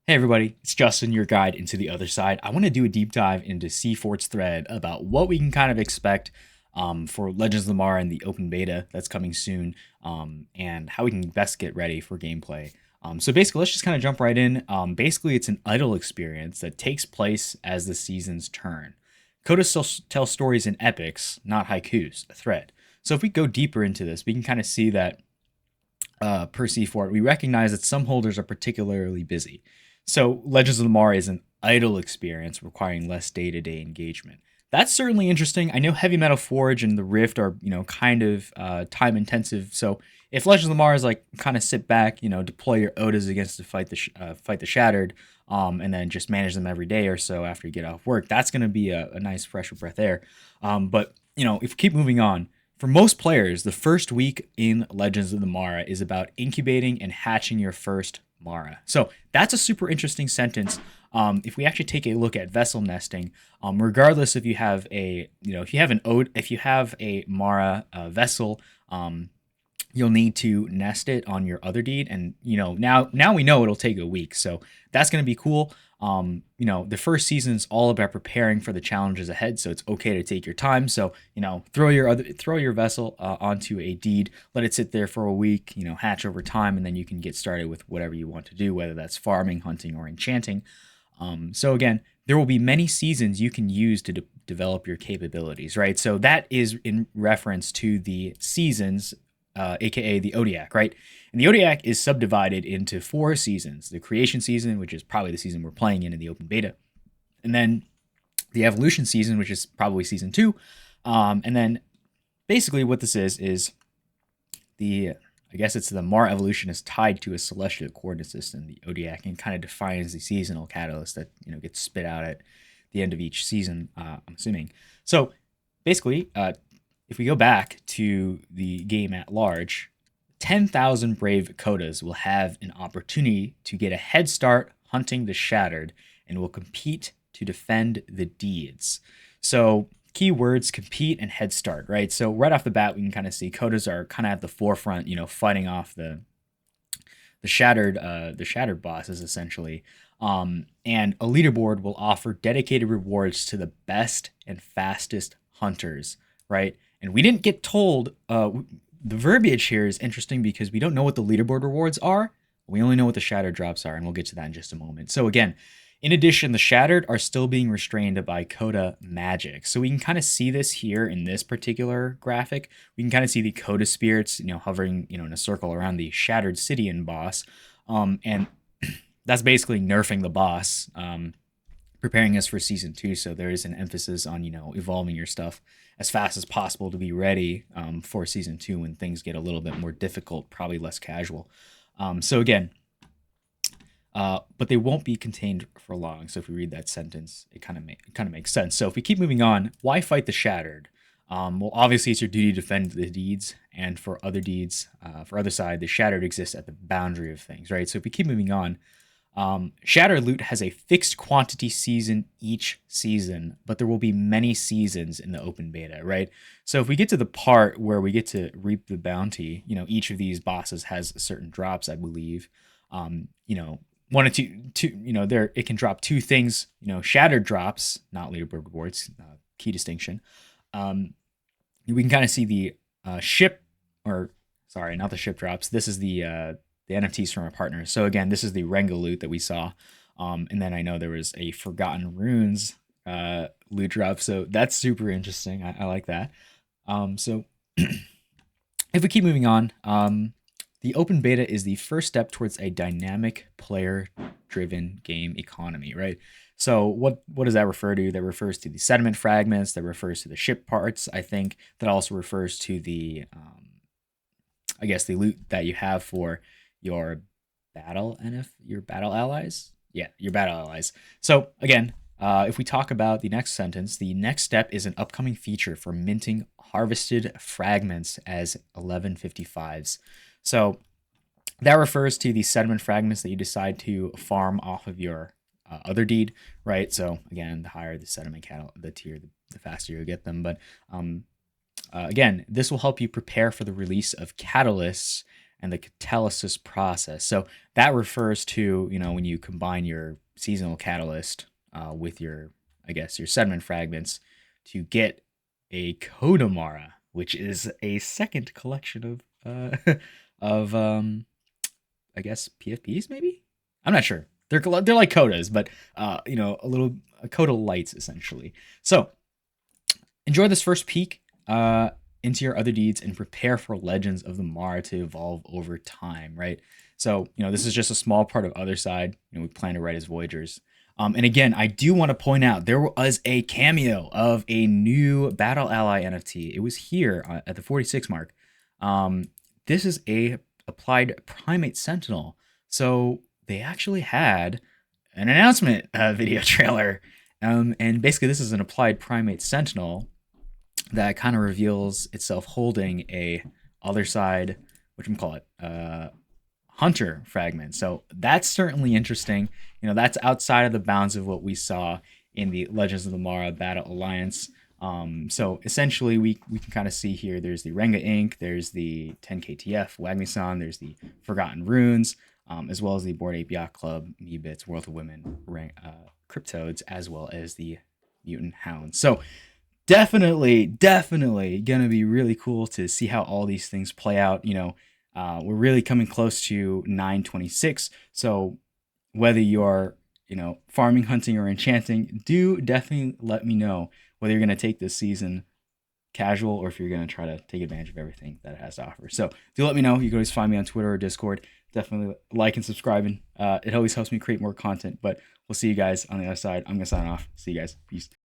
Hey everybody, it's Justin, your guide into the other side. I want to do a deep dive into C-Fort's thread about what we can kind of expect for Legends of the Mara and the open beta that's coming soon, and how we can best get ready for gameplay. So basically, let's just kind of jump right in. Basically, it's an idle experience that takes place as the seasons turn. Codas tell stories in epics, not haikus, a thread. So if we go deeper into this, we can kind of see that per C-Fort, we recognize that some holders are particularly busy. So Legends of the Mara is an idle experience requiring less day-to-day engagement. That's certainly interesting. I know Heavy Metal Forge and the Rift are, kind of time intensive. So if Legends of the Mara is like kind of sit back, deploy your Odas against to fight the Shattered, and then just manage them every day or so after you get off work, that's going to be a nice fresh of breath air. But if we keep moving on, for most players, the first week in Legends of the Mara is about incubating and hatching your first Mara. So that's a super interesting sentence. If we actually take a look at vessel nesting, regardless if you have if you have a Mara vessel, you'll need to nest it on your other deed, and now we know it'll take a week, so that's going to be cool. The first season is all about preparing for the challenges ahead, so it's okay to take your time. So throw your vessel onto a deed, let it sit there for a week, hatch over time, and then you can get started with whatever you want to do, whether that's farming, hunting, or enchanting. So again, there will be many seasons you can use to develop your capabilities, right? So that is in reference to the seasons, aka the Odiac, right? And the Odiac is subdivided into 4 seasons: the creation season, which is probably the season we're playing in the open beta, and then the evolution season, which is probably season 2, and then basically what this is I guess it's the Mara evolution is tied to a celestial coordinate system, the Odiac, and kind of defines the seasonal catalyst that gets spit out at the end of each season, I'm assuming. So basically, if we go back to the game at large, 10,000 brave Kodas will have an opportunity to get a head start hunting the Shattered and will compete to defend the deeds. So keywords: compete and head start, right? So right off the bat, we can kind of see Kodas are kind of at the forefront, fighting off the shattered bosses essentially. And a leaderboard will offer dedicated rewards to the best and fastest hunters, right? And we didn't get told, the verbiage here is interesting because we don't know what the leaderboard rewards are. We only know what the Shattered drops are, and we'll get to that in just a moment. So again, in addition, the Shattered are still being restrained by Coda magic. So we can kind of see this here in this particular graphic. We can kind of see the Coda spirits, hovering, in a circle around the Shattered Cidian boss. And that's basically nerfing the boss, preparing us for season 2. So there is an emphasis on, evolving your stuff as fast as possible to be ready for season 2 when things get a little bit more difficult, probably less casual. So again, but they won't be contained for long. So if we read that sentence, it kind of makes sense. So if we keep moving on, why fight the Shattered? Well, obviously it's your duty to defend the deeds, and for other deeds, for Otherside, the Shattered exists at the boundary of things, right? So if we keep moving on, Shatter Loot has a fixed quantity season each season, but there will be many seasons in the open beta, right? So if we get to the part where we get to reap the bounty, each of these bosses has certain drops, I believe. One or two, there it can drop 2 things. Shattered drops, not leaderboard rewards. Key distinction. We can kind of see the ship, or sorry, not the ship drops. This is the NFTs from our partners. So again, this is the Renga loot that we saw. And then I know there was a Forgotten Runes loot drop. So that's super interesting. I like that. So if we keep moving on, the open beta is the first step towards a dynamic player-driven game economy, right? So what does that refer to? That refers to the sediment fragments, that refers to the ship parts, I think. That also refers to the, I guess, the loot that you have for your battle allies. Yeah, your battle allies. So again, if we talk about the next sentence, the next step is an upcoming feature for minting harvested fragments as 1155s. So that refers to the sediment fragments that you decide to farm off of your other deed, right? So again, the higher the sediment the tier, the faster you'll get them. But again, this will help you prepare for the release of catalysts and the catalysis process. So that refers to, when you combine your seasonal catalyst with your, I guess, your sediment fragments to get a Kodamara, which is a second collection of I guess PFPs maybe. I'm not sure. They're like Kodas, but a Coda lights essentially. So enjoy this first peek into your other deeds and prepare for Legends of the Mara to evolve over time, right? So, this is just a small part of Otherside. We plan to write as Voyagers. And again, I do want to point out there was a cameo of a new Battle Ally NFT. It was here at the 46 mark. This is a applied Primate Sentinel. So they actually had an announcement video trailer. And basically this is an applied Primate Sentinel that kind of reveals itself holding a Otherside, Hunter fragment. So that's certainly interesting. That's outside of the bounds of what we saw in the Legends of the Mara Battle Alliance. So essentially we can kind of see here, there's the Renga Ink, there's the 10KTF, Wagmi-san, there's the Forgotten Runes, as well as the Bored Ape Yacht Club, Meebits, World of Women, Cryptodes, as well as the Mutant Hounds. So definitely gonna be really cool to see how all these things play out. We're really coming close to 9/26, so whether you're farming, hunting, or enchanting, do definitely let me know whether you're going to take this season casual or if you're going to try to take advantage of everything that it has to offer. So do let me know. You can always find me on Twitter or Discord. Definitely like and subscribing. It always helps me create more content, but we'll see you guys on the other side. I'm going to sign off. See you guys. Peace.